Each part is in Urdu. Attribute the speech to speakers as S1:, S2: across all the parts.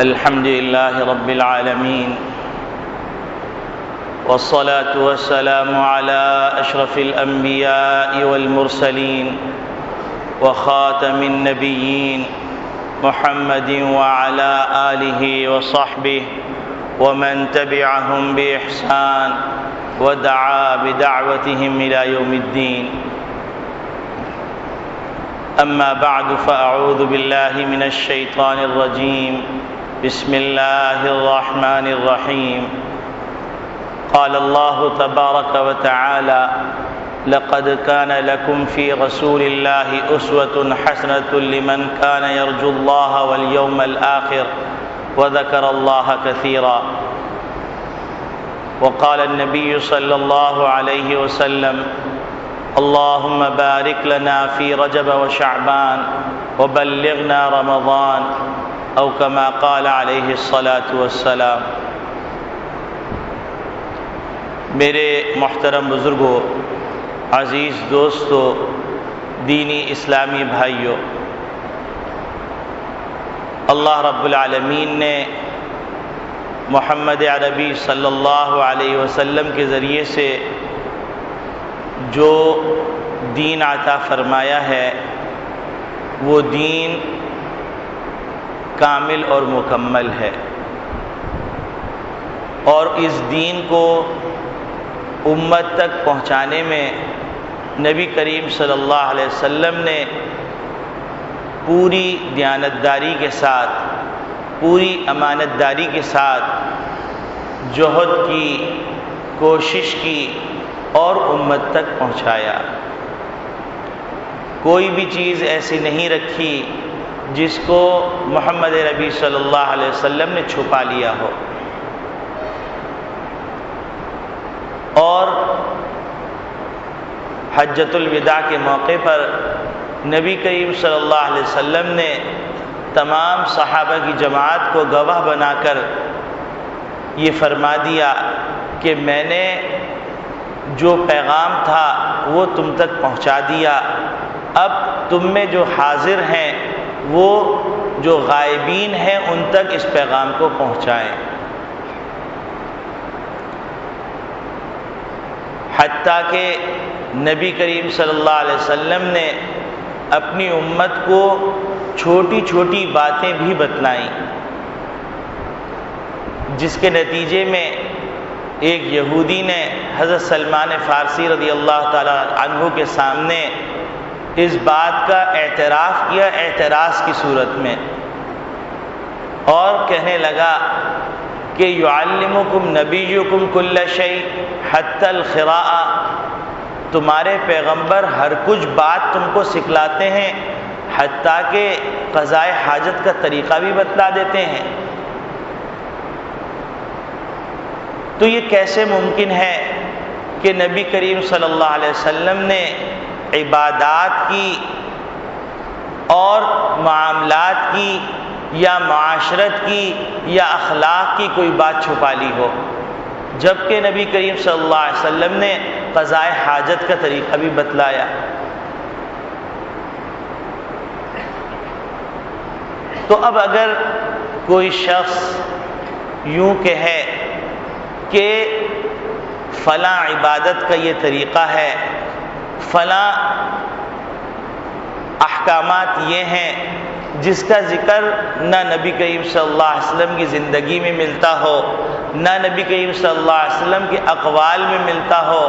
S1: الحمد لله رب العالمين، والصلاة والسلام على أشرف الأنبياء والمرسلين وخاتم النبيين محمد وعلى آله وصحبه ومن تبعهم بإحسان ودعا بدعوتهم إلى يوم الدين. أما بعد فأعوذ بالله من الشيطان الرجيم. بسم الله الرحمن الرحيم. قال الله تبارك وتعالى: لقد كان لكم في رسول الله أسوة حسنة لمن كان يرجو الله واليوم الآخر وذكر الله كثيرا. وقال النبي صلى الله عليه وسلم: اللهم بارك لنا في رجب وشعبان وبلغنا رمضان، او كما قال علیہ الصلاۃ والسلام. میرے محترم بزرگوں، عزیز دوستوں، دینی اسلامی بھائیوں، اللہ رب العالمین نے محمد عربی صلی اللہ علیہ وسلم کے ذریعے سے جو دین عطا فرمایا ہے وہ دین کامل اور مکمل ہے، اور اس دین کو امت تک پہنچانے میں نبی کریم صلی اللہ علیہ وسلم نے پوری دیانتداری کے ساتھ، پوری امانتداری کے ساتھ جہد کی، کوشش کی اور امت تک پہنچایا. کوئی بھی چیز ایسی نہیں رکھی جس کو محمد عربی صلی اللہ علیہ وسلم نے چھپا لیا ہو. اور حجۃ الوداع کے موقع پر نبی کریم صلی اللہ علیہ وسلم نے تمام صحابہ کی جماعت کو گواہ بنا کر یہ فرما دیا کہ میں نے جو پیغام تھا وہ تم تک پہنچا دیا. اب تم میں جو حاضر ہیں وہ جو غائبین ہیں ان تک اس پیغام کو پہنچائیں. حتیٰ کہ نبی کریم صلی اللہ علیہ وسلم نے اپنی امت کو چھوٹی چھوٹی باتیں بھی بتلائیں، جس کے نتیجے میں ایک یہودی نے حضرت سلمان فارسی رضی اللہ تعالی عنہ کے سامنے اس بات کا اعتراف کیا، اعتراض کی صورت میں، اور کہنے لگا کہ یعلمکم نبیکم کل شیء حتی الخراء، تمہارے پیغمبر ہر کچھ بات تم کو سکھلاتے ہیں، حتیٰ کہ قضائے حاجت کا طریقہ بھی بتلا دیتے ہیں. تو یہ کیسے ممکن ہے کہ نبی کریم صلی اللہ علیہ وسلم نے عبادات کی اور معاملات کی یا معاشرت کی یا اخلاق کی کوئی بات چھپا لی ہو، جبکہ نبی کریم صلی اللہ علیہ وسلم نے قضائے حاجت کا طریقہ بھی بتلایا. تو اب اگر کوئی شخص یوں کہے کہ فلاں عبادت کا یہ طریقہ ہے، فلاں احکامات یہ ہیں جس کا ذکر نہ نبی کریم صلی اللہ علیہ وسلم کی زندگی میں ملتا ہو، نہ نبی کریم صلی اللہ علیہ وسلم کے اقوال میں ملتا ہو،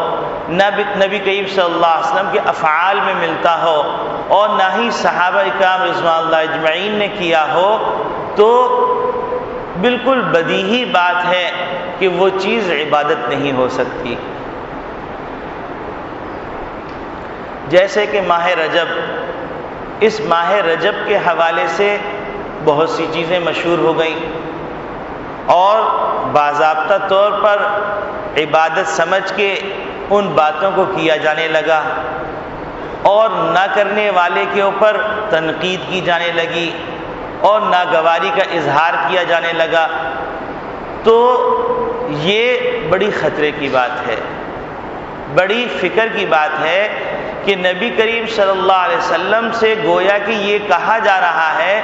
S1: نہ نبی کریم صلی اللہ علیہ وسلم کے افعال میں ملتا ہو، اور نہ ہی صحابہ اکرام رضوان اللہ اجمعین نے کیا ہو، تو بالکل بدیہی بات ہے کہ وہ چیز عبادت نہیں ہو سکتی. جیسے کہ ماہ رجب، اس ماہ رجب کے حوالے سے بہت سی چیزیں مشہور ہو گئیں، اور باضابطہ طور پر عبادت سمجھ کے ان باتوں کو کیا جانے لگا، اور نہ کرنے والے کے اوپر تنقید کی جانے لگی اور ناگواری کا اظہار کیا جانے لگا. تو یہ بڑی خطرے کی بات ہے، بڑی فکر کی بات ہے کہ نبی کریم صلی اللہ علیہ وسلم سے گویا کہ یہ کہا جا رہا ہے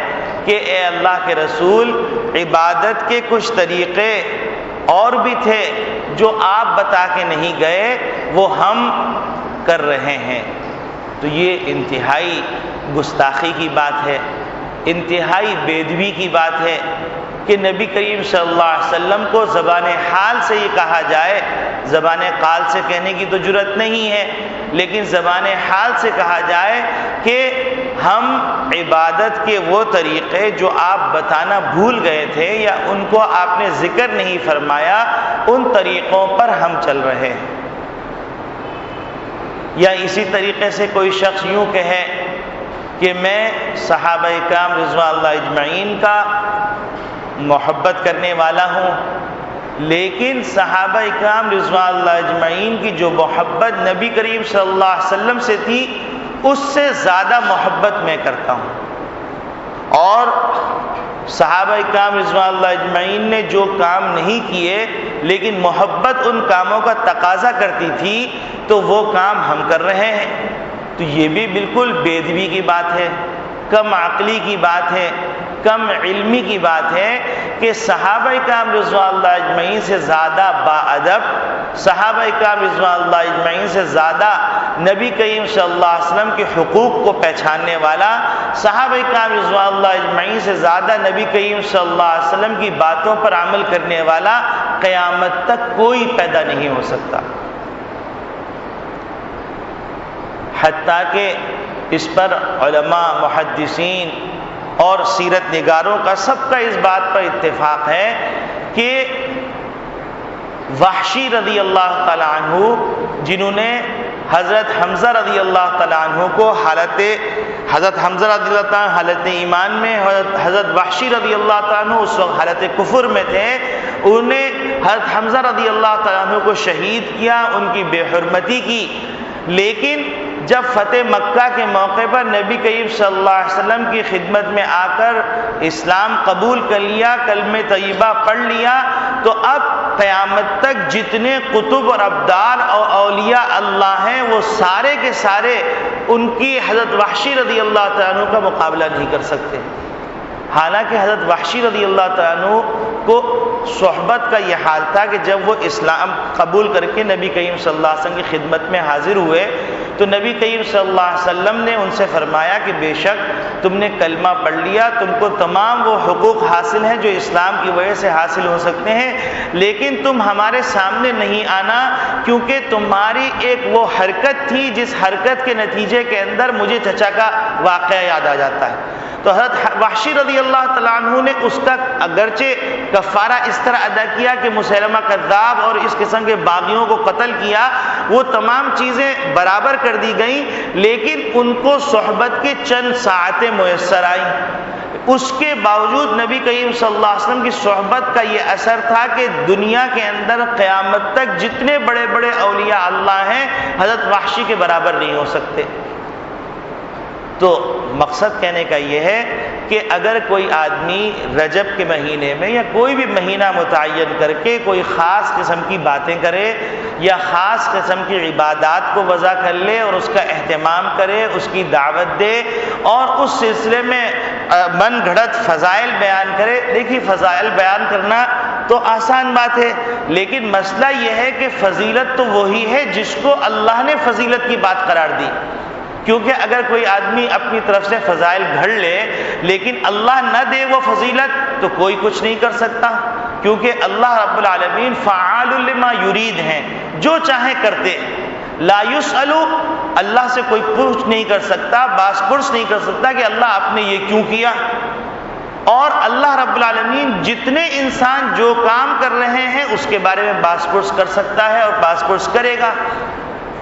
S1: کہ اے اللہ کے رسول، عبادت کے کچھ طریقے اور بھی تھے جو آپ بتا کے نہیں گئے، وہ ہم کر رہے ہیں۔ تو یہ انتہائی گستاخی کی بات ہے، انتہائی بے ادبی کی بات ہے کہ نبی کریم صلی اللہ علیہ وسلم کو زبان حال سے یہ کہا جائے، زبان قال سے کہنے کی تو جرأت نہیں ہے، لیکن زبان حال سے کہا جائے کہ ہم عبادت کے وہ طریقے جو آپ بتانا بھول گئے تھے یا ان کو آپ نے ذکر نہیں فرمایا، ان طریقوں پر ہم چل رہے ہیں۔ یا اسی طریقے سے کوئی شخص یوں کہے کہ میں صحابہ کرام رضوان اللہ اجمعین کا محبت کرنے والا ہوں، لیکن صحابہ کرام رضوان اللہ اجمعین کی جو محبت نبی کریم صلی اللہ علیہ وسلم سے تھی، اس سے زیادہ محبت میں کرتا ہوں، اور صحابہ کرام رضوان اللہ اجمعین نے جو کام نہیں کیے لیکن محبت ان کاموں کا تقاضا کرتی تھی تو وہ کام ہم کر رہے ہیں۔ تو یہ بھی بالکل بے ادبی کی بات ہے، کم عقلی کی بات ہے، کم علمی کی بات ہے کہ صحابہ کرام رضوان اللہ اجمعین سے زیادہ باادب، صحابہ کرام رضوان اللہ اجمعین سے زیادہ نبی کریم صلی اللہ علیہ وسلم کے حقوق کو پہچاننے والا، صحابہ کرام رضوان اللہ اجمعین سے زیادہ نبی کریم صلی اللہ علیہ وسلم کی باتوں پر عمل کرنے والا قیامت تک کوئی پیدا نہیں ہو سکتا۔ حتیٰ کہ اس پر علماء، محدثین اور سیرت نگاروں کا سب کا اس بات پر اتفاق ہے کہ وحشی رضی اللہ تعالی عنہ، جنہوں نے حضرت حمزہ رضی اللہ تعالی عنہ کو حضرت حمزہ رضی اللہ تعالی عنہ حالت ایمان میں، حضرت وحشی رضی اللہ تعالی عنہ اس وقت حالت کفر میں تھے، انہوں نے حضرت حمزہ رضی اللہ تعالی عنہ کو شہید کیا، ان کی بے حرمتی کی، لیکن جب فتح مکہ کے موقع پر نبی کریم صلی اللہ علیہ وسلم کی خدمت میں آ کر اسلام قبول کر لیا، کلمہ طیبہ پڑھ لیا، تو اب قیامت تک جتنے قطب اور ابدال اور اولیاء اللہ ہیں وہ سارے کے سارے ان کی حضرت وحشی رضی اللہ تعالیٰ عنہ کا مقابلہ نہیں کر سکتے۔ حالانکہ حضرت وحشی رضی اللہ تعالیٰ عنہ کو صحبت کا یہ حال تھا کہ جب وہ اسلام قبول کر کے نبی کریم صلی اللہ علیہ وسلم کی خدمت میں حاضر ہوئے تو نبی کریم صلی اللہ علیہ وسلم نے ان سے فرمایا کہ بے شک تم نے کلمہ پڑھ لیا، تم کو تمام وہ حقوق حاصل ہیں جو اسلام کی وجہ سے حاصل ہو سکتے ہیں، لیکن تم ہمارے سامنے نہیں آنا کیونکہ تمہاری ایک وہ حرکت تھی جس حرکت کے نتیجے کے اندر مجھے چچا کا واقعہ یاد آ جاتا ہے۔ تو حضرت وحشی رضی اللہ تعالیٰ عنہ نے اس کا اگرچہ کفارہ اس طرح ادا کیا کہ مسیلمہ کذاب اور اس قسم کے باغیوں کو قتل کیا، وہ تمام چیزیں برابر کر دی گئیں، لیکن ان کو صحبت کے چند ساعتیں میسر آئیں۔ اس کے باوجود نبی کریم صلی اللہ علیہ وسلم کی صحبت کا یہ اثر تھا کہ دنیا کے اندر قیامت تک جتنے بڑے بڑے اولیاء اللہ ہیں حضرت وحشی کے برابر نہیں ہو سکتے۔ تو مقصد کہنے کا یہ ہے کہ اگر کوئی آدمی رجب کے مہینے میں یا کوئی بھی مہینہ متعین کر کے کوئی خاص قسم کی باتیں کرے یا خاص قسم کی عبادات کو وضع کر لے اور اس کا اہتمام کرے، اس کی دعوت دے اور اس سلسلے میں من گھڑت فضائل بیان کرے، دیکھیے فضائل بیان کرنا تو آسان بات ہے، لیکن مسئلہ یہ ہے کہ فضیلت تو وہی ہے جس کو اللہ نے فضیلت کی بات قرار دی، کیونکہ اگر کوئی آدمی اپنی طرف سے فضائل گھڑ لے لیکن اللہ نہ دے وہ فضیلت تو کوئی کچھ نہیں کر سکتا، کیونکہ اللہ رب العالمین فعال لما یرید ہیں، جو چاہے کرتے، لا یسأل، اللہ سے کوئی پوچھ نہیں کر سکتا، باس پرس نہیں کر سکتا کہ اللہ آپ نے یہ کیوں کیا، اور اللہ رب العالمین جتنے انسان جو کام کر رہے ہیں اس کے بارے میں باس پرس کر سکتا ہے اور باس پرس کرے گا۔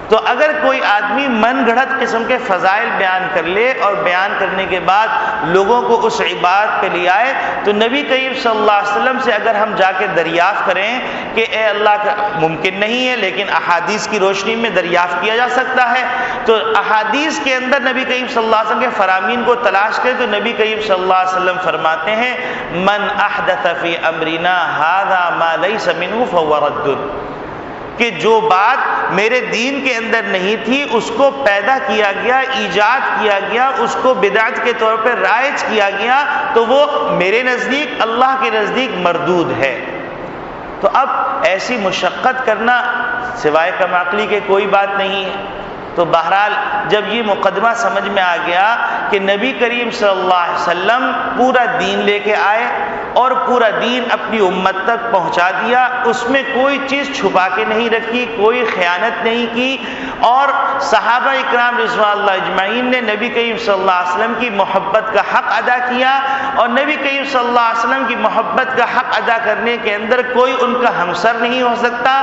S1: تو اگر کوئی آدمی من گھڑت قسم کے فضائل بیان کر لے اور بیان کرنے کے بعد لوگوں کو اس عبادت پہ لے آئے تو نبی کریم صلی اللہ علیہ وسلم سے اگر ہم جا کے دریافت کریں کہ اے اللہ کا ممکن نہیں ہے لیکن احادیث کی روشنی میں دریافت کیا جا سکتا ہے، تو احادیث کے اندر نبی کریم صلی اللہ علیہ وسلم کے فرامین کو تلاش کریں تو نبی کریم صلی اللہ علیہ وسلم فرماتے ہیں من احدث فی امرنا ھذا ما لیس منہ فہو رد، کہ جو بات میرے دین کے اندر نہیں تھی اس کو پیدا کیا گیا، ایجاد کیا گیا، اس کو بدعت کے طور پہ رائج کیا گیا، تو وہ میرے نزدیک، اللہ کے نزدیک مردود ہے۔ تو اب ایسی مشقت کرنا سوائے کم عقلی کے کوئی بات نہیں ہے۔ تو بہرحال جب یہ مقدمہ سمجھ میں آ گیا کہ نبی کریم صلی اللہ علیہ وسلم پورا دین لے کے آئے اور پورا دین اپنی امت تک پہنچا دیا، اس میں کوئی چیز چھپا کے نہیں رکھی، کوئی خیانت نہیں کی، اور صحابہ اکرام رضوان اللہ اجمعین نے نبی کریم صلی اللہ علیہ وسلم کی محبت کا حق ادا کیا، اور نبی کریم صلی اللہ علیہ وسلم کی محبت کا حق ادا کرنے کے اندر کوئی ان کا ہمسر نہیں ہو سکتا،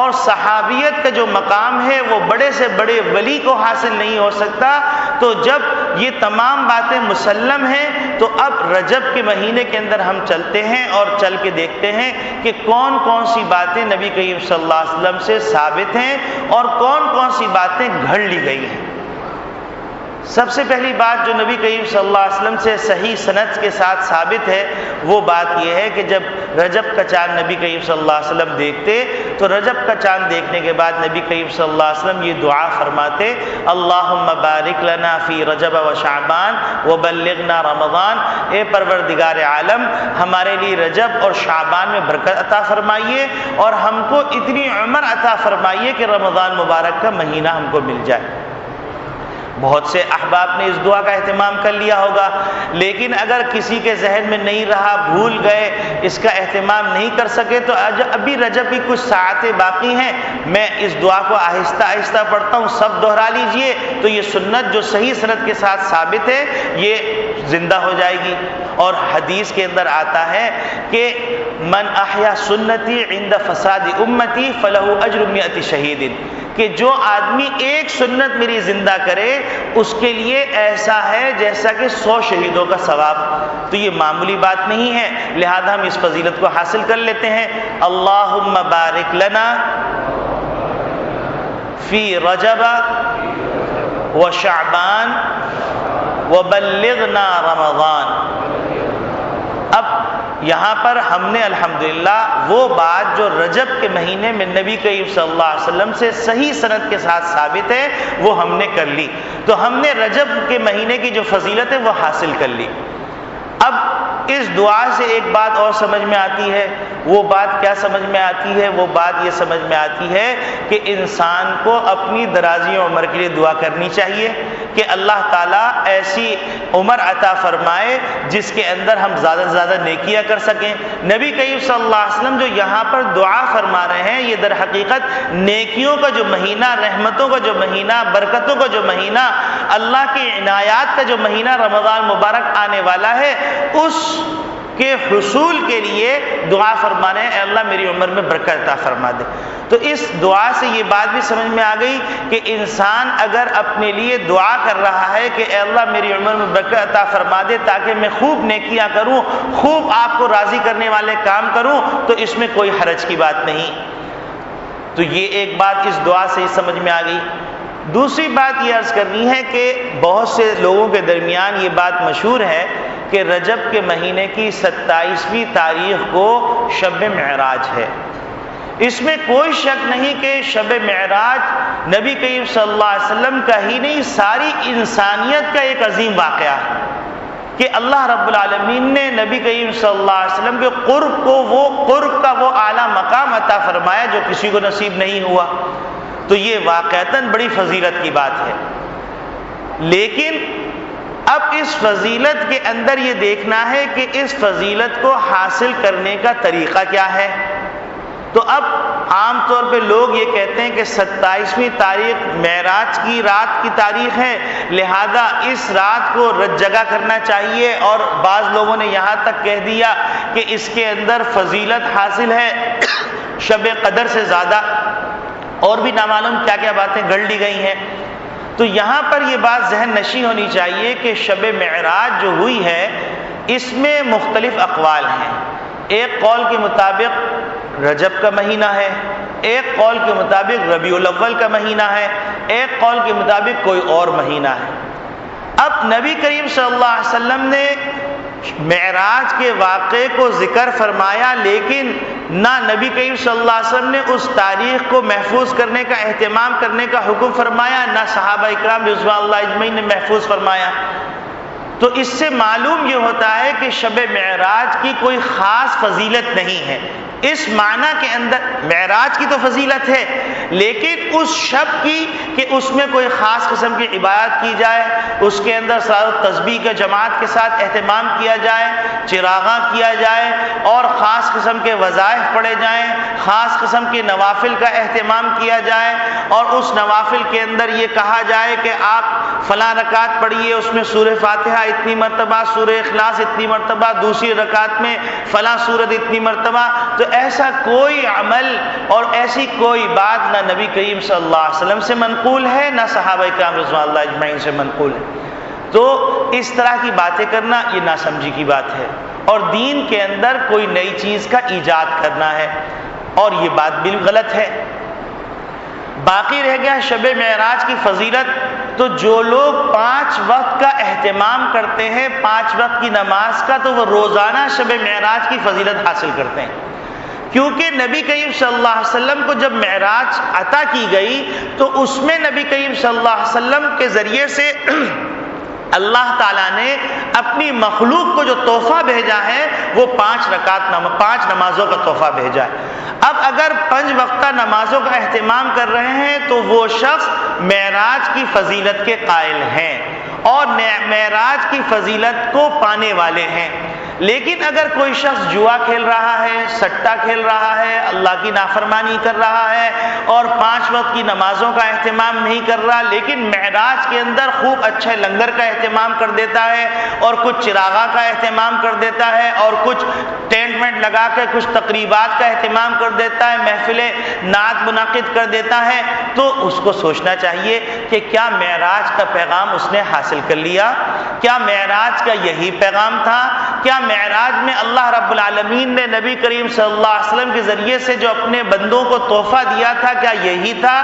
S1: اور صحابیت کا جو مقام ہے وہ بڑے سے بڑے ولی کو حاصل نہیں ہو سکتا۔ تو جب یہ تمام باتیں مسلم ہیں تو اب رجب کے مہینے کے اندر ہم چلتے ہیں اور چل کے دیکھتے ہیں کہ کون کون سی باتیں نبی کریم صلی اللہ علیہ وسلم سے ثابت ہیں اور کون کون سی باتیں گھڑ لی گئی ہیں۔ سب سے پہلی بات جو نبی کریم صلی اللہ علیہ وسلم سے صحیح سند کے ساتھ ثابت ہے وہ بات یہ ہے کہ جب رجب کا چاند نبی کریم صلی اللہ علیہ وسلم دیکھتے تو رجب کا چاند دیکھنے کے بعد نبی کریم صلی اللہ علیہ وسلم یہ دعا فرماتے، اللہم بارک لنا فی رجب و شعبان وبلغنا رمضان، اے پروردگار عالم ہمارے لیے رجب اور شعبان میں برکت عطا فرمائیے اور ہم کو اتنی عمر عطا فرمائیے کہ رمضان مبارک کا مہینہ ہم کو مل جائے۔ بہت سے احباب نے اس دعا کا اہتمام کر لیا ہوگا، لیکن اگر کسی کے ذہن میں نہیں رہا، بھول گئے، اس کا اہتمام نہیں کر سکے تو ابھی رجب کی کچھ ساعتیں باقی ہیں، میں اس دعا کو آہستہ آہستہ پڑھتا ہوں، سب دہرا لیجئے، تو یہ سنت جو صحیح سند کے ساتھ ثابت ہے یہ زندہ ہو جائے گی۔ اور حدیث کے اندر آتا ہے کہ من احیا سنتی عند فساد امتی فلہ اجر 100 شہید، کہ جو آدمی ایک سنت میری زندہ کرے اس کے لیے ایسا ہے جیسا کہ 100 شہیدوں کا ثواب۔ تو یہ معمولی بات نہیں ہے، لہذا ہم اس فضیلت کو حاصل کر لیتے ہیں۔ اللہم بارک لنا فی رجب و شعبان وبلغنا رمضان۔ اب یہاں پر ہم نے الحمدللہ وہ بات جو رجب کے مہینے میں نبی کریم صلی اللہ علیہ وسلم سے صحیح سند کے ساتھ ثابت ہے وہ ہم نے کر لی، تو ہم نے رجب کے مہینے کی جو فضیلت ہے وہ حاصل کر لی۔ اب اس دعا سے ایک بات اور سمجھ میں آتی ہے، وہ بات کیا سمجھ میں آتی ہے؟ وہ بات یہ سمجھ میں آتی ہے کہ انسان کو اپنی درازی عمر کے لیے دعا کرنی چاہیے کہ اللہ تعالیٰ ایسی عمر عطا فرمائے جس کے اندر ہم زیادہ سے زیادہ نیکیاں کر سکیں۔ نبی کریم صلی اللہ علیہ وسلم جو یہاں پر دعا فرما رہے ہیں یہ در حقیقت نیکیوں کا جو مہینہ، رحمتوں کا جو مہینہ، برکتوں کا جو مہینہ، اللہ کی عنایات کا جو مہینہ رمضان مبارک آنے والا ہے اس کے حصول کے لیے دعا فرمانے ہیں، اے اللہ میری عمر میں برکت عطا فرما دے۔ تو اس دعا سے یہ بات بھی سمجھ میں آ گئی کہ انسان اگر اپنے لیے دعا کر رہا ہے کہ اے اللہ میری عمر میں برکت عطا فرما دے تاکہ میں خوب نیکیاں کروں، خوب آپ کو راضی کرنے والے کام کروں، تو اس میں کوئی حرج کی بات نہیں۔ تو یہ ایک بات اس دعا سے سمجھ میں آ گئی۔ دوسری بات یہ عرض کرنی ہے کہ بہت سے لوگوں کے درمیان یہ بات مشہور ہے کہ رجب کے مہینے کی 27ویں تاریخ کو شب معراج ہے۔ اس میں کوئی شک نہیں کہ شب معراج نبی کریم صلی اللہ علیہ وسلم کا ہی نہیں ساری انسانیت کا ایک عظیم واقعہ ہے کہ اللہ رب العالمین نے نبی کریم صلی اللہ علیہ وسلم کے قرب کا وہ اعلیٰ مقام عطا فرمایا جو کسی کو نصیب نہیں ہوا۔ تو یہ واقعتاً بڑی فضیلت کی بات ہے، لیکن اب اس فضیلت کے اندر یہ دیکھنا ہے کہ اس فضیلت کو حاصل کرنے کا طریقہ کیا ہے۔ تو اب عام طور پہ لوگ یہ کہتے ہیں کہ 27ویں تاریخ معراج کی رات کی تاریخ ہے، لہذا اس رات کو رت جگہ کرنا چاہیے، اور بعض لوگوں نے یہاں تک کہہ دیا کہ اس کے اندر فضیلت حاصل ہے شب قدر سے زیادہ، اور بھی نامعلوم کیا کیا باتیں گڑھ لی گئی ہیں۔ تو یہاں پر یہ بات ذہن نشین ہونی چاہیے کہ شب معراج جو ہوئی ہے اس میں مختلف اقوال ہیں۔ ایک قول کے مطابق رجب کا مہینہ ہے، ایک قول کے مطابق ربیع الاول کا مہینہ ہے، ایک قول کے مطابق کوئی اور مہینہ ہے۔ اب نبی کریم صلی اللہ علیہ وسلم نے معراج کے واقعے کو ذکر فرمایا، لیکن نہ نبی کریم صلی اللہ علیہ وسلم نے اس تاریخ کو محفوظ کرنے کا اہتمام کرنے کا حکم فرمایا، نہ صحابہ اکرام رضوان اللہ اجمعین نے محفوظ فرمایا۔ تو اس سے معلوم یہ ہوتا ہے کہ شب معراج کی کوئی خاص فضیلت نہیں ہے۔ اس معنی کے اندر معراج کی تو فضیلت ہے، لیکن اس شب کی کہ اس میں کوئی خاص قسم کی عبادت کی جائے، اس کے اندر صلاۃ تسبیح کا جماعت کے ساتھ اہتمام کیا جائے، چراغاں کیا جائے اور خاص قسم کے وظائف پڑھے جائیں، خاص قسم کے نوافل کا اہتمام کیا جائے، اور اس نوافل کے اندر یہ کہا جائے کہ آپ فلاں رکعت پڑھیے، اس میں سورہ فاتحہ اتنی مرتبہ، سورہ اخلاص اتنی مرتبہ، دوسری رکعت میں فلاں سورت اتنی مرتبہ۔ تو ایسا کوئی عمل اور ایسی کوئی بات نہ نبی کریم صلی اللہ علیہ وسلم سے منقول ہے، نہ صحابہ کرام رضوان اللہ اجمعین سے منقول ہے۔ تو اس طرح کی باتیں کرنا یہ ناسمجھی کی بات ہے، اور دین کے اندر کوئی نئی چیز کا ایجاد کرنا ہے، اور یہ بات بھی غلط ہے۔ باقی رہ گیا شب معراج کی فضیلت، تو جو لوگ 5 وقت کا اہتمام کرتے ہیں، 5 وقت کی نماز کا، تو وہ روزانہ شب معراج کی فضیلت حاصل کرتے ہیں، کیونکہ نبی کریم صلی اللہ علیہ وسلم کو جب معراج عطا کی گئی تو اس میں نبی کریم صلی اللہ علیہ وسلم کے ذریعے سے اللہ تعالیٰ نے اپنی مخلوق کو جو تحفہ بھیجا ہے وہ 5 نمازوں کا تحفہ بھیجا ہے۔ اب اگر 5 وقتہ نمازوں کا اہتمام کر رہے ہیں تو وہ شخص معراج کی فضیلت کے قائل ہیں اور معراج کی فضیلت کو پانے والے ہیں۔ لیکن اگر کوئی شخص جوا کھیل رہا ہے، سٹا کھیل رہا ہے، اللہ کی نافرمانی کر رہا ہے اور 5 وقت کی نمازوں کا اہتمام نہیں کر رہا، لیکن معراج کے اندر خوب اچھے لنگر کا اہتمام کر دیتا ہے اور کچھ چراغاں کا اہتمام کر دیتا ہے اور کچھ ٹینٹ وینٹ لگا کے کچھ تقریبات کا اہتمام کر دیتا ہے، محفلیں نعت منعقد کر دیتا ہے، تو اس کو سوچنا چاہیے کہ کیا معراج کا پیغام اس نے حاصل کر لیا؟ کیا معراج کا یہی پیغام تھا؟ کیا معراج میں اللہ رب العالمین نے نبی کریم صلی اللہ علیہ وسلم کے ذریعے سے جو اپنے بندوں کو تحفہ دیا تھا کیا یہی تھا؟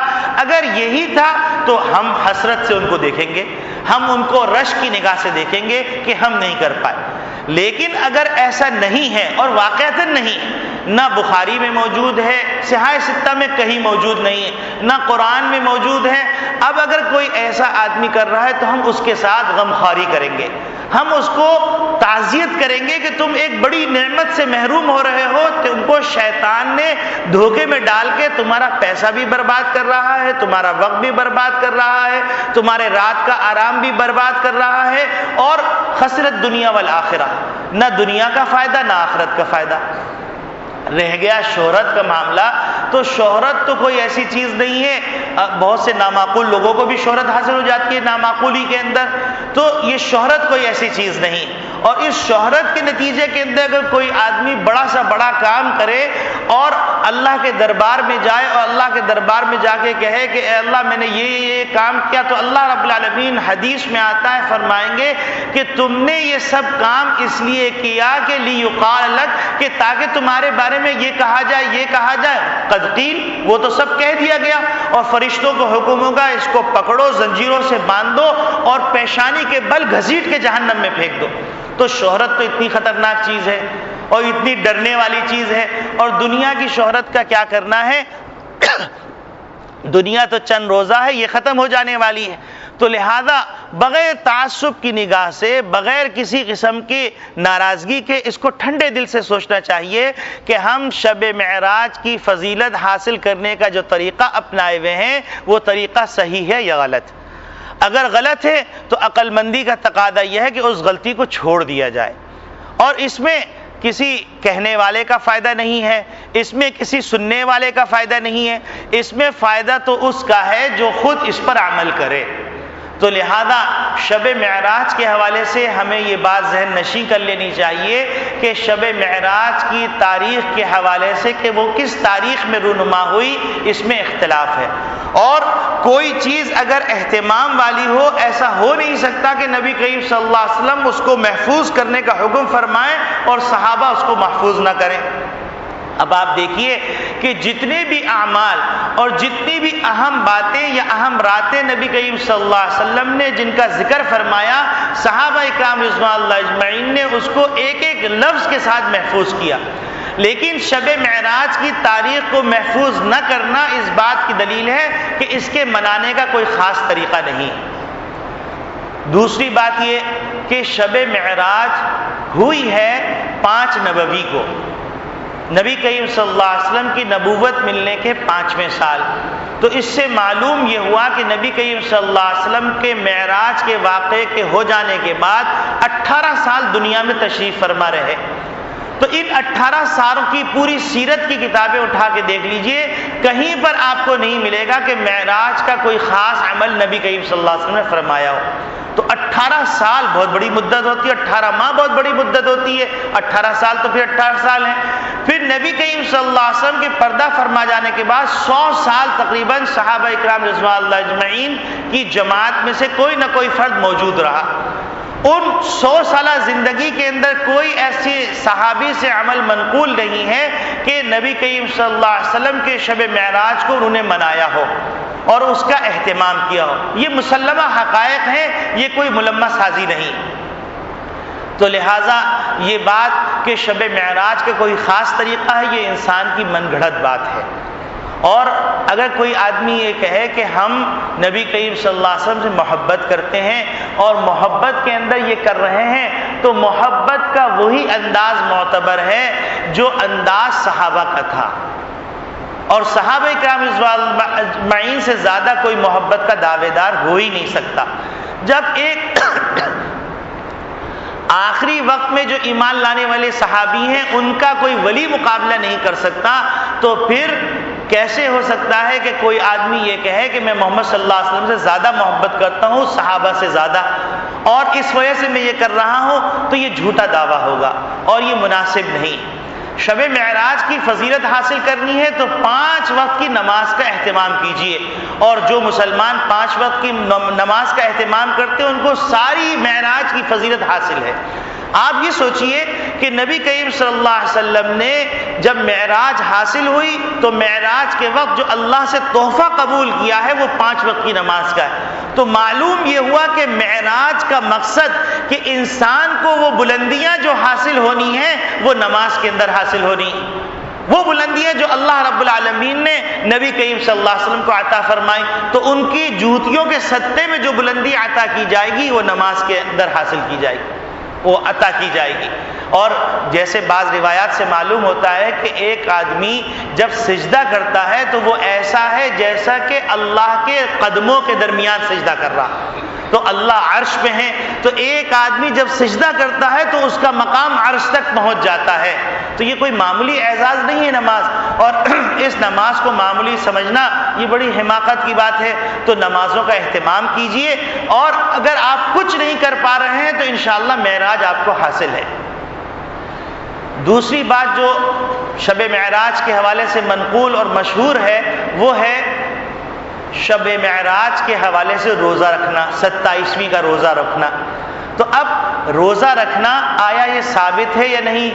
S1: اگر یہی تھا تو ہم حسرت سے ان کو دیکھیں گے، ہم ان کو رشک کی نگاہ سے دیکھیں گے کہ ہم نہیں کر پائے۔ لیکن اگر ایسا نہیں ہے اور واقعتاً نہیں ہے، نہ بخاری میں موجود ہے، صحاح ستہ میں کہیں موجود نہیں ہے، نہ قرآن میں موجود ہے، اب اگر کوئی ایسا آدمی کر رہا ہے تو ہم اس کے ساتھ غمخواری کریں گے، ہم اس کو تعزیت کریں گے کہ تم ایک بڑی نعمت سے محروم ہو رہے ہو، تم کو شیطان نے دھوکے میں ڈال کے تمہارا پیسہ بھی برباد کر رہا ہے، تمہارا وقت بھی برباد کر رہا ہے، تمہارے رات کا آرام بھی برباد کر رہا ہے، اور خسرت دنیا والآخرہ، نہ دنیا کا فائدہ نہ آخرت کا فائدہ۔ رہ گیا شہرت کا معاملہ، تو شہرت تو کوئی ایسی چیز نہیں ہے، بہت سے نامعقول لوگوں کو بھی شہرت حاصل ہو جاتی ہے نامعقولی کے اندر، تو یہ شہرت کوئی ایسی چیز نہیں۔ اور اس شہرت کے نتیجے کے اندر اگر کوئی آدمی بڑا سا بڑا کام کرے اور اللہ کے دربار میں جائے اور اللہ کے دربار میں جا کے کہے کہ اے اللہ میں نے یہ کام کیا، تو اللہ رب العالمین حدیث میں آتا ہے فرمائیں گے کہ تم نے یہ سب کام اس لیے کیا کہ لیقال لک، کہ تاکہ تمہارے بارے میں یہ کہا جائے یہ کہا جائے، قد قیل، وہ تو سب کہہ دیا گیا، اور فرشتوں کو حکم ہوگا اس کو پکڑو، زنجیروں سے باندھ دو اور پیشانی کے بل گھسیٹ کے جہنم میں پھینک دو۔ تو شہرت تو اتنی خطرناک چیز ہے اور اتنی ڈرنے والی چیز ہے، اور دنیا کی شہرت کا کیا کرنا ہے؟ دنیا تو چند روزہ ہے، یہ ختم ہو جانے والی ہے، تو لہذا بغیر تعصب کی نگاہ سے، بغیر کسی قسم کی ناراضگی کے، اس کو ٹھنڈے دل سے سوچنا چاہیے کہ ہم شب معراج کی فضیلت حاصل کرنے کا جو طریقہ اپنائے ہوئے ہیں وہ طریقہ صحیح ہے یا غلط؟ اگر غلط ہے تو عقل مندی کا تقاضا یہ ہے کہ اس غلطی کو چھوڑ دیا جائے، اور اس میں کسی کہنے والے کا فائدہ نہیں ہے، اس میں کسی سننے والے کا فائدہ نہیں ہے، اس میں فائدہ تو اس کا ہے جو خود اس پر عمل کرے۔ تو لہذا شب معراج کے حوالے سے ہمیں یہ بات ذہن نشین کر لینی چاہیے کہ شب معراج کی تاریخ کے حوالے سے کہ وہ کس تاریخ میں رونما ہوئی، اس میں اختلاف ہے، اور کوئی چیز اگر اہتمام والی ہو، ایسا ہو نہیں سکتا کہ نبی کریم صلی اللہ علیہ وسلم اس کو محفوظ کرنے کا حکم فرمائیں اور صحابہ اس کو محفوظ نہ کریں۔ اب آپ دیکھیے کہ جتنے بھی اعمال اور جتنی بھی اہم باتیں یا اہم راتیں نبی کریم صلی اللہ علیہ وسلم نے جن کا ذکر فرمایا، صحابہ اکرام رضوان اللہ اجمعین نے اس کو ایک ایک لفظ کے ساتھ محفوظ کیا۔ لیکن شب معراج کی تاریخ کو محفوظ نہ کرنا اس بات کی دلیل ہے کہ اس کے منانے کا کوئی خاص طریقہ نہیں۔ دوسری بات یہ کہ شب معراج ہوئی ہے 5 نبوی کو، نبی کریم صلی اللہ علیہ وسلم کی نبوت ملنے کے 5ویں سال۔ تو اس سے معلوم یہ ہوا کہ نبی کریم صلی اللہ علیہ وسلم کے معراج کے واقعے کے ہو جانے کے بعد 18 سال دنیا میں تشریف فرما رہے۔ تو ان 18 سالوں کی پوری سیرت کی کتابیں اٹھا کے دیکھ لیجئے، کہیں پر آپ کو نہیں ملے گا کہ معراج کا کوئی خاص عمل نبی کریم صلی اللہ علیہ وسلم نے فرمایا ہو۔ تو 18 سال بہت بڑی مدت ہوتی ہے، 18 ماہ بہت بڑی مدت ہوتی ہے، 18 سال تو پھر 18 سال ہیں۔ پھر نبی کریم صلی اللہ علیہ وسلم کے پردہ فرما جانے کے بعد 100 سال تقریباً صحابہ اکرام رضوان اللہ اجمعین کی جماعت میں سے کوئی نہ کوئی فرد موجود رہا۔ ان 100 سالہ زندگی کے اندر کوئی ایسی صحابی سے عمل منقول نہیں ہے کہ نبی کریم صلی اللہ علیہ وسلم کے شب معراج کو انہوں نے منایا ہو اور اس کا اہتمام کیا ہو۔ یہ مسلمہ حقائق ہیں، یہ کوئی ملمہ سازی نہیں۔ تو لہٰذا یہ بات کہ شب معراج کا کوئی خاص طریقہ ہے، یہ انسان کی من گھڑت بات ہے۔ اور اگر کوئی آدمی یہ کہے کہ ہم نبی کریم صلی اللہ علیہ وسلم سے محبت کرتے ہیں اور محبت کے اندر یہ کر رہے ہیں، تو محبت کا وہی انداز معتبر ہے جو انداز صحابہ کا تھا، اور صحابہ کرام رضوان اللہ اجمعین سے زیادہ کوئی محبت کا دعوے دار ہو ہی نہیں سکتا۔ جب ایک آخری وقت میں جو ایمان لانے والے صحابی ہیں ان کا کوئی ولی مقابلہ نہیں کر سکتا، تو پھر کیسے ہو سکتا ہے کہ کوئی آدمی یہ کہے کہ میں محمد صلی اللہ علیہ وسلم سے زیادہ محبت کرتا ہوں، صحابہ سے زیادہ، اور اس وجہ سے میں یہ کر رہا ہوں؟ تو یہ جھوٹا دعویٰ ہوگا اور یہ مناسب نہیں۔ شب معراج کی فضیلت حاصل کرنی ہے تو 5 وقت کی نماز کا اہتمام کیجئے، اور جو مسلمان 5 وقت کی نماز کا اہتمام کرتے ہیں ان کو ساری معراج کی فضیلت حاصل ہے۔ آپ یہ سوچئے کہ نبی کریم صلی اللہ علیہ وسلم نے جب معراج حاصل ہوئی تو معراج کے وقت جو اللہ سے تحفہ قبول کیا ہے وہ 5 وقت کی نماز کا ہے۔ تو معلوم یہ ہوا کہ معراج کا مقصد کہ انسان کو وہ بلندیاں جو حاصل ہونی ہیں وہ نماز کے اندر حاصل ہونی، وہ بلندیاں جو اللہ رب العالمین نے نبی کریم صلی اللہ علیہ وسلم کو عطا فرمائی، تو ان کی جوتیوں کے صدقے میں جو بلندی عطا کی جائے گی وہ نماز کے اندر حاصل کی جائے گی، وہ عطا کی جائے گی۔ اور جیسے بعض روایات سے معلوم ہوتا ہے کہ ایک آدمی جب سجدہ کرتا ہے تو وہ ایسا ہے جیسا کہ اللہ کے قدموں کے درمیان سجدہ کر رہا، تو اللہ عرش پہ ہیں، تو ایک آدمی جب سجدہ کرتا ہے تو اس کا مقام عرش تک پہنچ جاتا ہے۔ تو یہ کوئی معمولی اعزاز نہیں ہے نماز، اور اس نماز کو معمولی سمجھنا یہ بڑی حماقت کی بات ہے۔ تو نمازوں کا اہتمام کیجئے، اور اگر آپ کچھ نہیں کر پا رہے ہیں تو انشاءاللہ معراج آپ کو حاصل ہے۔ دوسری بات جو شب معراج کے حوالے سے منقول اور مشہور ہے وہ ہے شب معراج کے حوالے سے روزہ رکھنا، 27ویں کا روزہ رکھنا۔ تو اب روزہ رکھنا آیا یہ ثابت ہے یا نہیں؟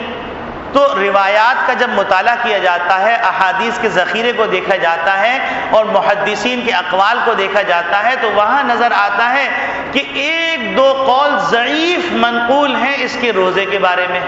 S1: تو روایات کا جب مطالعہ کیا جاتا ہے، احادیث کے ذخیرے کو دیکھا جاتا ہے اور محدثین کے اقوال کو دیکھا جاتا ہے، تو وہاں نظر آتا ہے کہ 1-2 قول ضعیف منقول ہیں اس کے روزے کے بارے میں،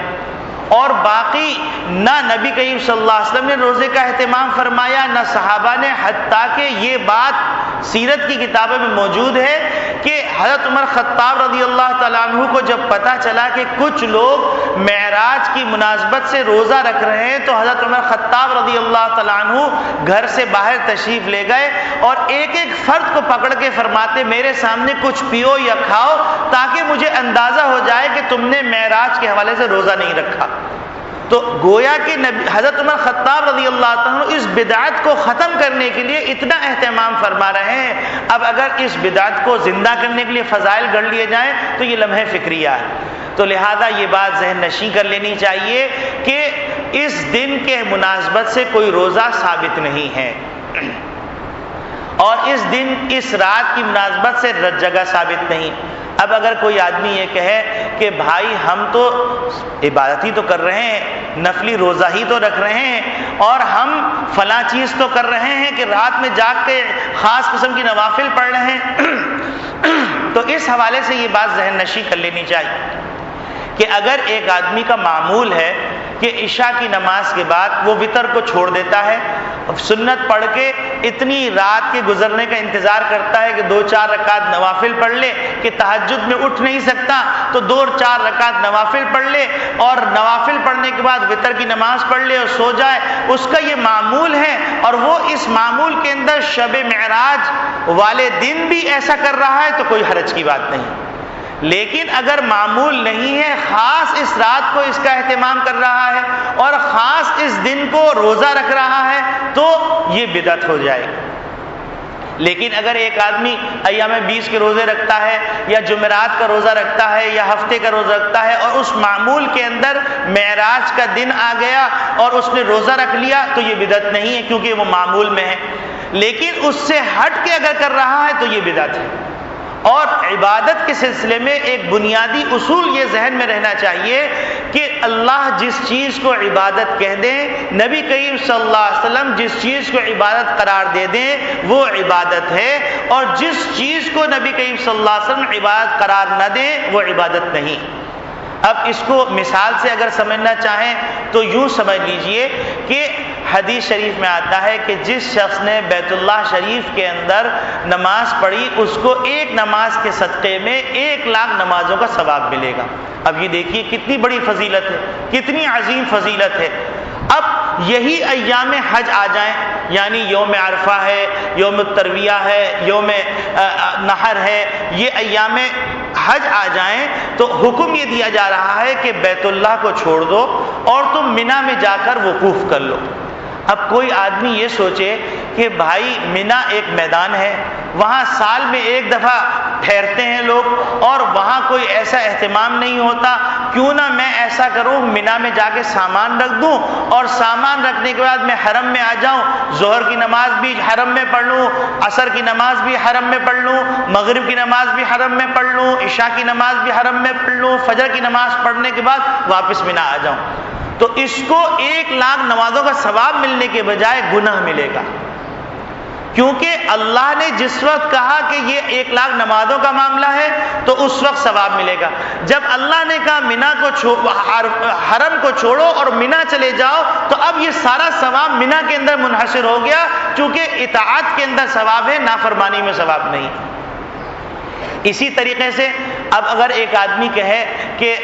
S1: اور باقی نہ نبی کریم صلی اللہ علیہ وسلم نے روزے کا اہتمام فرمایا، نہ صحابہ نے، حتیٰ کہ یہ بات سیرت کی کتابوں میں موجود ہے کہ حضرت عمر خطاب رضی اللہ تعالیٰ عنہ کو جب پتہ چلا کہ کچھ لوگ معراج کی مناسبت سے روزہ رکھ رہے ہیں، تو حضرت عمر خطاب رضی اللہ تعالیٰ عنہ گھر سے باہر تشریف لے گئے اور ایک ایک فرد کو پکڑ کے فرماتے میرے سامنے کچھ پیو یا کھاؤ تاکہ مجھے اندازہ ہو جائے کہ تم نے معراج کے حوالے سے روزہ نہیں رکھا۔ تو گویا کہ حضرت عمر خطاب رضی اللہ عنہ اس بدعت کو ختم کرنے کے لیے اتنا اہتمام فرما رہے ہیں۔ اب اگر اس بدعت کو زندہ کرنے کے لیے فضائل گڑھ لیے جائیں تو یہ لمحہ فکریہ ہے۔ تو لہذا یہ بات ذہن نشین کر لینی چاہیے کہ اس دن کے مناسبت سے کوئی روزہ ثابت نہیں ہے، اور اس دن اس رات کی مناسبت سے جگہ ثابت نہیں۔ اب اگر کوئی آدمی یہ کہے کہ بھائی ہم تو عبادت ہی تو کر رہے ہیں، نفلی روزہ ہی تو رکھ رہے ہیں، اور ہم فلاں چیز تو کر رہے ہیں کہ رات میں جاگ کے خاص قسم کی نوافل پڑھ رہے ہیں، تو اس حوالے سے یہ بات ذہن نشین کر لینی چاہیے کہ اگر ایک آدمی کا معمول ہے کہ عشاء کی نماز کے بعد وہ وتر کو چھوڑ دیتا ہے، سنت پڑھ کے اتنی رات کے گزرنے کا انتظار کرتا ہے کہ 2-4 رکعت نوافل پڑھ لے، کہ تہجد میں اٹھ نہیں سکتا تو 2-4 رکعت نوافل پڑھ لے، اور نوافل پڑھنے کے بعد وتر کی نماز پڑھ لے اور سو جائے۔ اس کا یہ معمول ہے، اور وہ اس معمول کے اندر شب معراج والے دن بھی ایسا کر رہا ہے تو کوئی حرج کی بات نہیں۔ لیکن اگر معمول نہیں ہے، خاص اس رات کو اس کا اہتمام کر رہا ہے اور خاص اس دن کو روزہ رکھ رہا ہے تو یہ بدعت ہو جائے گی۔ لیکن اگر ایک آدمی ایام 20 کے روزے رکھتا ہے یا جمعرات کا روزہ رکھتا ہے یا ہفتے کا روزہ رکھتا ہے اور اس معمول کے اندر معراج کا دن آ گیا اور اس نے روزہ رکھ لیا تو یہ بدعت نہیں ہے، کیونکہ وہ معمول میں ہے۔ لیکن اس سے ہٹ کے اگر کر رہا ہے تو یہ بدعت ہے۔ اور عبادت کے سلسلے میں ایک بنیادی اصول یہ ذہن میں رہنا چاہیے کہ اللہ جس چیز کو عبادت کہہ دیں، نبی کریم صلی اللہ علیہ وسلم جس چیز کو عبادت قرار دے دیں وہ عبادت ہے، اور جس چیز کو نبی کریم صلی اللہ علیہ وسلم عبادت قرار نہ دیں وہ عبادت نہیں۔ اب اس کو مثال سے اگر سمجھنا چاہیں تو یوں سمجھ لیجئے کہ حدیث شریف میں آتا ہے کہ جس شخص نے بیت اللہ شریف کے اندر نماز پڑھی اس کو ایک نماز کے صدقے میں 1,00,000 نمازوں کا ثواب ملے گا۔ اب یہ دیکھیے کتنی بڑی فضیلت ہے، کتنی عظیم فضیلت ہے۔ اب یہی ایام حج آ جائیں، یعنی یوم عرفہ ہے، یوم الترویہ ہے، یوم نحر ہے، یہ ایام حج آ جائیں تو حکم یہ دیا جا رہا ہے کہ بیت اللہ کو چھوڑ دو اور تم مینا میں جا کر وقوف کر لو۔ اب کوئی آدمی یہ سوچے کہ بھائی مینا ایک میدان ہے، وہاں سال میں ایک دفعہ ٹھہرتے ہیں لوگ اور وہاں کوئی ایسا اہتمام نہیں ہوتا، کیوں نہ میں ایسا کروں مینا میں جا کے سامان رکھ دوں اور سامان رکھنے کے بعد میں حرم میں آ جاؤں، ظہر کی نماز بھی حرم میں پڑھ لوں، عصر کی نماز بھی حرم میں پڑھ لوں، مغرب کی نماز بھی حرم میں پڑھ لوں، عشاء کی نماز بھی حرم میں پڑھ لوں، فجر کی نماز پڑھنے کے بعد واپس مینا آ جاؤں، تو اس کو 1,00,000 نمازوں کا ثواب ملنے کے بجائے گناہ ملے گا۔ کیونکہ اللہ نے جس وقت کہا کہ یہ 1,00,000 نمازوں کا معاملہ ہے تو اس وقت ثواب ملے گا۔ جب اللہ نے کہا مینا کو حرم کو چھوڑو اور مینا چلے جاؤ تو اب یہ سارا ثواب مینا کے اندر منحصر ہو گیا، چونکہ اطاعت کے اندر ثواب ہے، نافرمانی میں ثواب نہیں۔ اسی طریقے سے اب اگر ایک آدمی کہے کہ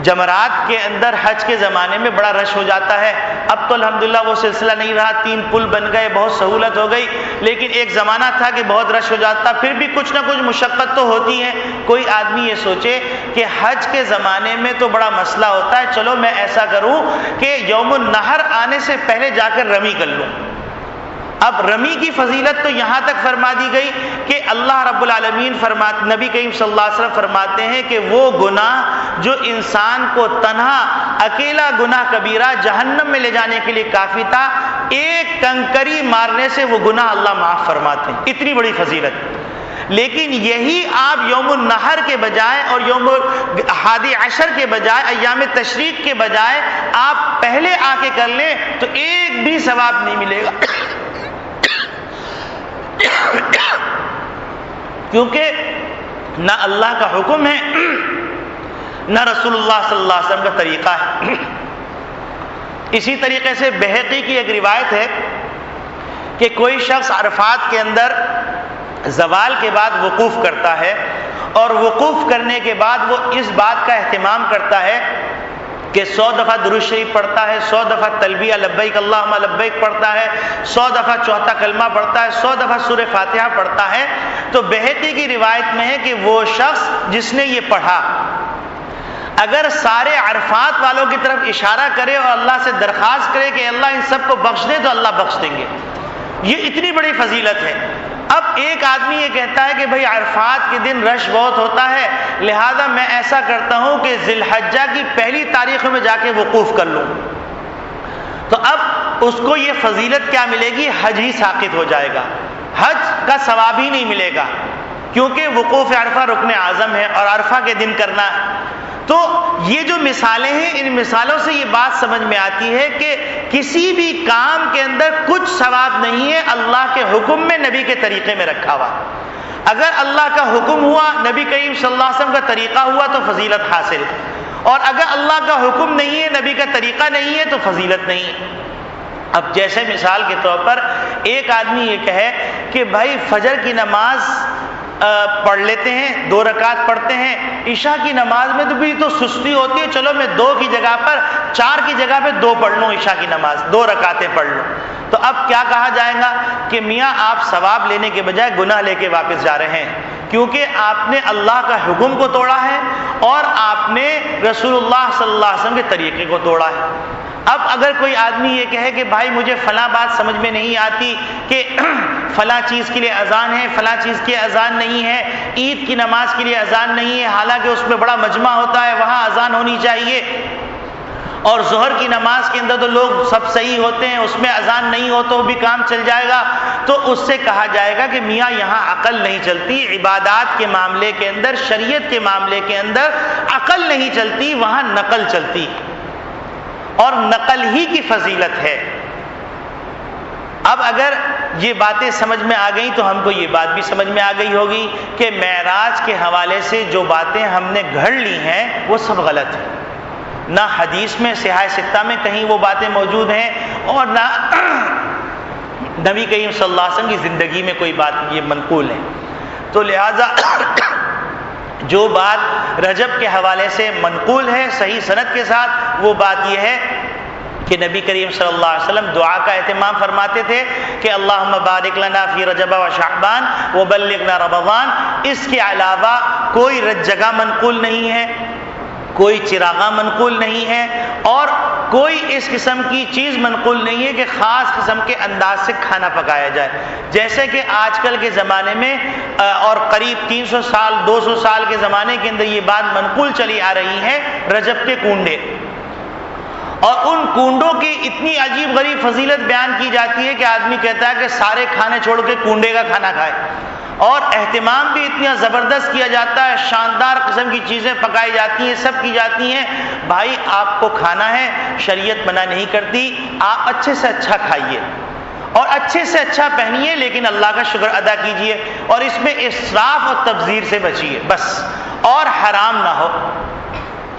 S1: جمرات کے اندر حج کے زمانے میں بڑا رش ہو جاتا ہے، اب تو الحمدللہ وہ سلسلہ نہیں رہا، 3 پل بن گئے، بہت سہولت ہو گئی، لیکن ایک زمانہ تھا کہ بہت رش ہو جاتا، پھر بھی کچھ نہ کچھ مشقت تو ہوتی ہے۔ کوئی آدمی یہ سوچے کہ حج کے زمانے میں تو بڑا مسئلہ ہوتا ہے، چلو میں ایسا کروں کہ یوم النحر آنے سے پہلے جا کر رمی کر لوں۔ اب رمی کی فضیلت تو یہاں تک فرما دی گئی کہ اللہ رب العالمین نبی کریم صلی اللہ علیہ وسلم فرماتے ہیں کہ وہ گناہ جو انسان کو تنہا اکیلا گناہ کبیرہ جہنم میں لے جانے کے لیے کافی تھا، ایک کنکری مارنے سے وہ گناہ اللہ معاف فرماتے ہیں، اتنی بڑی فضیلت۔ لیکن یہی آپ یوم النحر کے بجائے اور یوم 11 کے بجائے، ایام تشریق کے بجائے آپ پہلے آ کے کر لیں تو ایک بھی ثواب نہیں ملے گا، کیونکہ نہ اللہ کا حکم ہے نہ رسول اللہ صلی اللہ علیہ وسلم کا طریقہ ہے۔ اسی طریقے سے بہقی کی ایک روایت ہے کہ کوئی شخص عرفات کے اندر زوال کے بعد وقوف کرتا ہے اور وقوف کرنے کے بعد وہ اس بات کا اہتمام کرتا ہے کہ 100 دفعہ درود شریف پڑھتا ہے، 100 دفعہ تلبیہ لبیک اللہم لبیک پڑھتا ہے، 100 دفعہ چوتھا کلمہ پڑھتا ہے، 100 دفعہ سورہ فاتحہ پڑھتا ہے، تو بہقی کی روایت میں ہے کہ وہ شخص جس نے یہ پڑھا اگر سارے عرفات والوں کی طرف اشارہ کرے اور اللہ سے درخواست کرے کہ اللہ ان سب کو بخش دے تو اللہ بخش دیں گے۔ یہ اتنی بڑی فضیلت ہے۔ اب ایک آدمی یہ کہتا ہے کہ بھئی عرفات کے دن رش بہت ہوتا ہے، لہذا میں ایسا کرتا ہوں کہ ذی الحجہ کی پہلی تاریخ میں جا کے وقوف کر لوں، تو اب اس کو یہ فضیلت کیا ملے گی؟ حج ہی ساقط ہو جائے گا، حج کا ثواب ہی نہیں ملے گا، کیونکہ وقوف عرفہ رکن اعظم ہے اور عرفہ کے دن کرنا ہے۔ تو یہ جو مثالیں ہیں، ان مثالوں سے یہ بات سمجھ میں آتی ہے کہ کسی بھی کام کے اندر کچھ ثواب نہیں ہے اللہ کے حکم میں، نبی کے طریقے میں رکھا ہوا۔ اگر اللہ کا حکم ہوا، نبی کریم صلی اللہ علیہ وسلم کا طریقہ ہوا تو فضیلت حاصل، اور اگر اللہ کا حکم نہیں ہے، نبی کا طریقہ نہیں ہے، تو فضیلت نہیں ہے۔ اب جیسے مثال کے طور پر ایک آدمی یہ کہے کہ بھائی فجر کی نماز پڑھ لیتے ہیں، 2 رکعت پڑھتے ہیں، عشاء کی نماز میں تو بھی تو سستی ہوتی ہے، چلو میں 2 کی جگہ پر 4 کی جگہ پہ 2 پڑھ لوں، عشاء کی نماز 2 رکعتیں پڑھ لوں۔ تو اب کیا کہا جائے گا کہ میاں آپ ثواب لینے کے بجائے گناہ لے کے واپس جا رہے ہیں، کیونکہ آپ نے اللہ کا حکم کو توڑا ہے اور آپ نے رسول اللہ صلی اللہ علیہ وسلم کے طریقے کو توڑا ہے۔ اب اگر کوئی آدمی یہ کہے کہ بھائی مجھے فلاں بات سمجھ میں نہیں آتی کہ فلاں چیز کے لیے اذان ہے، فلاں چیز کے اذان نہیں ہے، عید کی نماز کے لیے اذان نہیں ہے، حالانکہ اس میں بڑا مجمع ہوتا ہے، وہاں اذان ہونی چاہیے، اور ظہر کی نماز کے اندر تو لوگ سب صحیح ہوتے ہیں، اس میں اذان نہیں ہو تو بھی کام چل جائے گا، تو اس سے کہا جائے گا کہ میاں یہاں عقل نہیں چلتی، عبادات کے معاملے کے اندر، شریعت کے معاملے کے اندر عقل نہیں چلتی، وہاں نقل چلتی، اور نقل ہی کی فضیلت ہے۔ اب اگر یہ باتیں سمجھ میں آ گئیں تو ہم کو یہ بات بھی سمجھ میں آ گئی ہوگی کہ معراج کے حوالے سے جو باتیں ہم نے گھڑ لی ہیں وہ سب غلط ہیں، نہ حدیث میں صحیح ستہ میں کہیں وہ باتیں موجود ہیں، اور نہ نبی کریم صلی اللہ علیہ وسلم کی زندگی میں کوئی بات یہ منقول ہے۔ تو لہذا جو بات رجب کے حوالے سے منقول ہے صحیح سند کے ساتھ، وہ بات یہ ہے کہ نبی کریم صلی اللہ علیہ وسلم دعا کا اہتمام فرماتے تھے کہ اللہم بارک لنا فی رجب و شعبان وبلغنا رمضان۔ اس کے علاوہ کوئی جگہ منقول نہیں ہے، کوئی چراغاں منقول نہیں ہے، اور کوئی اس قسم کی چیز منقول نہیں ہے کہ خاص قسم کے انداز سے کھانا پکایا جائے، جیسے کہ آج کل کے زمانے میں اور قریب 300 سال 200 سال کے زمانے کے اندر یہ بات منقول چلی آ رہی ہے، رجب کے کنڈے، اور ان کنڈوں کی اتنی عجیب غریب فضیلت بیان کی جاتی ہے کہ آدمی کہتا ہے کہ سارے کھانے چھوڑ کے کنڈے کا کھانا کھائے، اور اہتمام بھی اتنا زبردست کیا جاتا ہے، شاندار قسم کی چیزیں پکائی جاتی ہیں، سب کی جاتی ہیں۔ بھائی آپ کو کھانا ہے، شریعت منع نہیں کرتی، آپ اچھے سے اچھا کھائیے اور اچھے سے اچھا پہنیے، لیکن اللہ کا شکر ادا کیجیے، اور اس میں اسراف اور تبذیر سے بچیے بس، اور حرام نہ ہو۔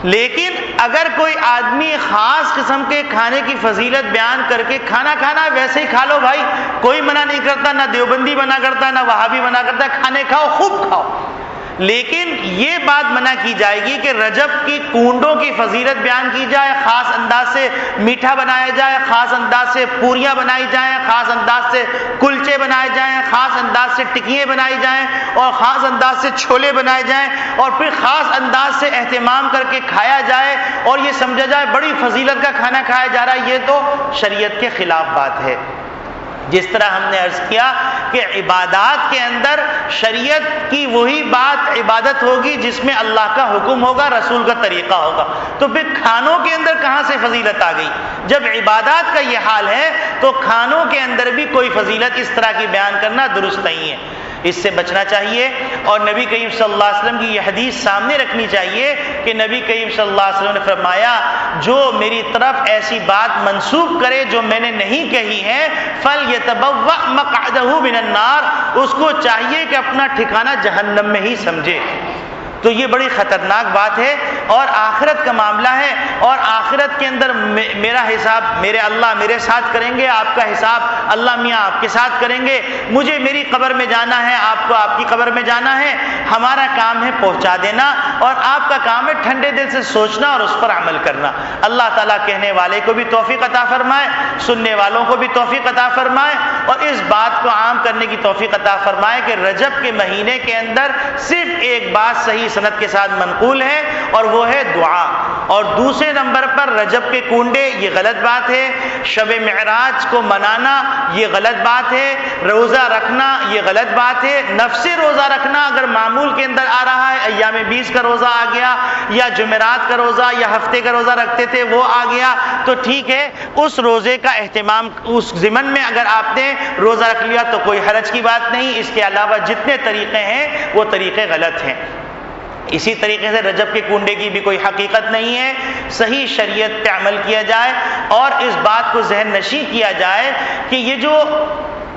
S1: لیکن اگر کوئی آدمی خاص قسم کے کھانے کی فضیلت بیان کر کے کھانا کھانا ویسے ہی کھا لو بھائی، کوئی منع نہیں کرتا، نہ دیوبندی منع کرتا، نہ وہابی منع کرتا، کھانے کھاؤ، خوب کھاؤ، لیکن یہ بات منع کی جائے گی کہ رجب کی کنڈوں کی فضیلت بیان کی جائے، خاص انداز سے میٹھا بنایا جائے، خاص انداز سے پوریاں بنائی جائیں، خاص انداز سے کلچے بنائے جائیں، خاص انداز سے ٹکیے بنائی جائیں، اور خاص انداز سے چھولے بنائے جائیں، اور پھر خاص انداز سے اہتمام کر کے کھایا جائے، اور یہ سمجھا جائے بڑی فضیلت کا کھانا کھایا جا رہا ہے، یہ تو شریعت کے خلاف بات ہے۔ جس طرح ہم نے عرض کیا کہ عبادات کے اندر شریعت کی وہی بات عبادت ہوگی جس میں اللہ کا حکم ہوگا، رسول کا طریقہ ہوگا، تو پھر کھانوں کے اندر کہاں سے فضیلت آ گئی؟ جب عبادات کا یہ حال ہے تو کھانوں کے اندر بھی کوئی فضیلت اس طرح کی بیان کرنا درست نہیں ہے، اس سے بچنا چاہیے، اور نبی کریم صلی اللہ علیہ وسلم کی یہ حدیث سامنے رکھنی چاہیے کہ نبی کریم صلی اللہ علیہ وسلم نے فرمایا جو میری طرف ایسی بات منسوب کرے جو میں نے نہیں کہی ہے، فَلْيَتَبَوَّأْ مَقْعَدَهُ مِنَ النَّارِ، اس کو چاہیے کہ اپنا ٹھکانہ جہنم میں ہی سمجھے۔ تو یہ بڑی خطرناک بات ہے، اور آخرت کا معاملہ ہے، اور آخرت کے اندر میرا حساب میرے اللہ میرے ساتھ کریں گے، آپ کا حساب اللہ میاں آپ کے ساتھ کریں گے، مجھے میری قبر میں جانا ہے، آپ کو آپ کی قبر میں جانا ہے، ہمارا کام ہے پہنچا دینا، اور آپ کا کام ہے ٹھنڈے دل سے سوچنا اور اس پر عمل کرنا۔ اللہ تعالیٰ کہنے والے کو بھی توفیق عطا فرمائے، سننے والوں کو بھی توفیق عطا فرمائے، اور اس بات کو عام کرنے کی توفیق عطا فرمائے کہ رجب کے مہینے کے اندر صرف ایک بات صحیح سند کے ساتھ منقول ہے، اور وہ ہے دعا، اور دوسرے نمبر پر رجب کے کنڈے یہ غلط بات ہے، شب معراج کو منانا یہ غلط بات ہے، روزہ رکھنا یہ غلط بات ہے، نفس روزہ رکھنا اگر معمول کے اندر آ رہا ہے، ایام 20 کا روزہ آ گیا، یا جمعرات کا روزہ یا ہفتے کا روزہ رکھتے تھے وہ آ گیا تو ٹھیک ہے، اس روزے کا اہتمام اس ضمن میں اگر آپ نے روزہ رکھ لیا تو کوئی حرج کی بات نہیں، اس کے علاوہ جتنے طریقے ہیں وہ طریقے غلط ہیں۔ اسی طریقے سے رجب کے کنڈے کی بھی کوئی حقیقت نہیں ہے، صحیح شریعت پہ عمل کیا جائے، اور اس بات کو ذہن نشین کیا جائے کہ یہ جو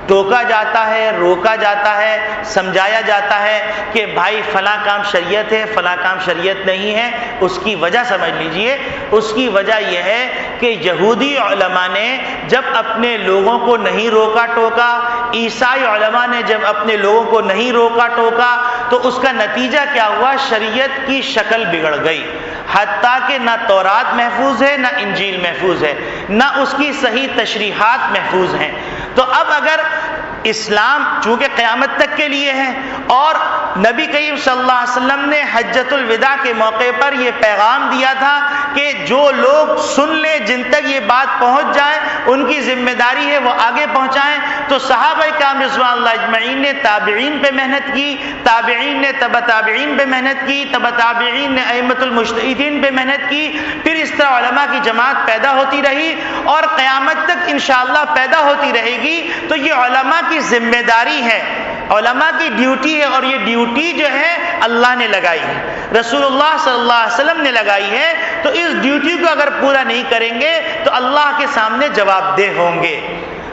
S1: ٹوکا جاتا ہے، روکا جاتا ہے، سمجھایا جاتا ہے کہ بھائی فلاں کام شریعت ہے، فلاں کام شریعت نہیں ہے، اس کی وجہ سمجھ لیجئے۔ اس کی وجہ یہ ہے کہ یہودی علماء نے جب اپنے لوگوں کو نہیں روکا ٹوکا، عیسائی علماء نے جب اپنے لوگوں کو نہیں روکا ٹوکا، تو اس کا نتیجہ کیا ہوا؟ شریعت کی شکل بگڑ گئی، حتیٰ کہ نہ تورات محفوظ ہے، نہ انجیل محفوظ ہے، نہ اس کی صحیح تشریحات محفوظ ہیں۔ تو اب اگر اسلام چونکہ قیامت تک کے لیے ہے، اور نبی کریم صلی اللہ علیہ وسلم نے حجۃ الوداع کے موقع پر یہ پیغام دیا تھا کہ جو لوگ سن لیں، جن تک یہ بات پہنچ جائے ان کی ذمہ داری ہے وہ آگے پہنچائیں۔ تو صحابہ کرام رضوان اللہ اجمعین نے تابعین پہ محنت کی، تابعین نے تبع تابعین پہ محنت کی، تبع تابعین نے ائمۃ المجتہدین پہ محنت کی، پھر اس طرح علماء کی جماعت پیدا ہوتی رہی اور قیامت تک انشاءاللہ پیدا ہوتی رہے گی۔ تو یہ علماء کی ذمہ داری ہے، علماء کی ڈیوٹی ہے، اور یہ ڈیوٹی جو ہے اللہ نے لگائی ہے، رسول اللہ صلی اللہ علیہ وسلم نے لگائی ہے۔ تو اس ڈیوٹی کو اگر پورا نہیں کریں گے تو اللہ کے سامنے جواب دہ ہوں گے۔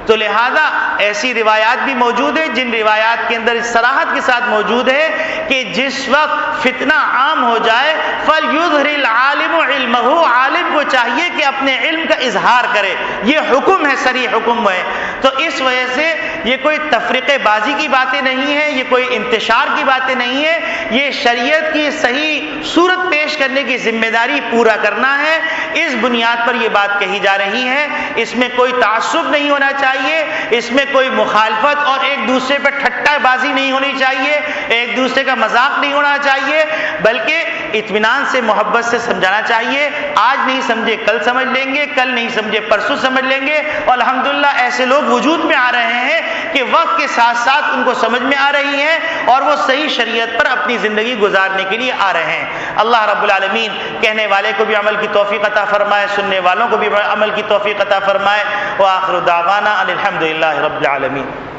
S1: تو لہذا ایسی روایات بھی موجود ہیں جن روایات کے اندر اس صراحت کے ساتھ موجود ہے کہ جس وقت فتنہ عام ہو جائے فَلْيُظْهِرِ الْعَالِمُ عِلْمَهُ، عالم کو چاہیے کہ اپنے علم کا اظہار کرے، یہ حکم ہے، صریح حکم ہے۔ تو اس وجہ سے یہ کوئی تفریقے بازی کی باتیں نہیں ہیں، یہ کوئی انتشار کی باتیں نہیں ہیں، یہ شریعت کی صحیح صورت پیش کرنے کی ذمہ داری پورا کرنا ہے۔ اس بنیاد پر یہ بات کہی جا رہی ہے، اس میں کوئی تعصب نہیں ہونا چاہیے، اس میں کوئی مخالفت اور ایک دوسرے پر ٹھٹا بازی نہیں ہونی چاہیے، ایک دوسرے کا مذاق نہیں ہونا چاہیے، بلکہ اطمینان سے، محبت سے سمجھانا چاہیے۔ آج نہیں سمجھے کل سمجھ لیں گے، کل نہیں سمجھے پرسوں سمجھ لیں گے، اور الحمدللہ ایسے لوگ وجود میں آ رہے ہیں کہ وقت کے ساتھ ساتھ ان کو سمجھ میں آ رہی ہے اور وہ صحیح شریعت پر اپنی زندگی گزارنے کے لیے آ رہے ہیں۔ اللہ رب العالمین کہنے والے کو بھی عمل کی توفیق عطا فرمائے، سننے والوں کو بھی عمل کی توفیق عطا فرمائے۔ وآخر دعوانا ان الحمد للہ رب العالمین۔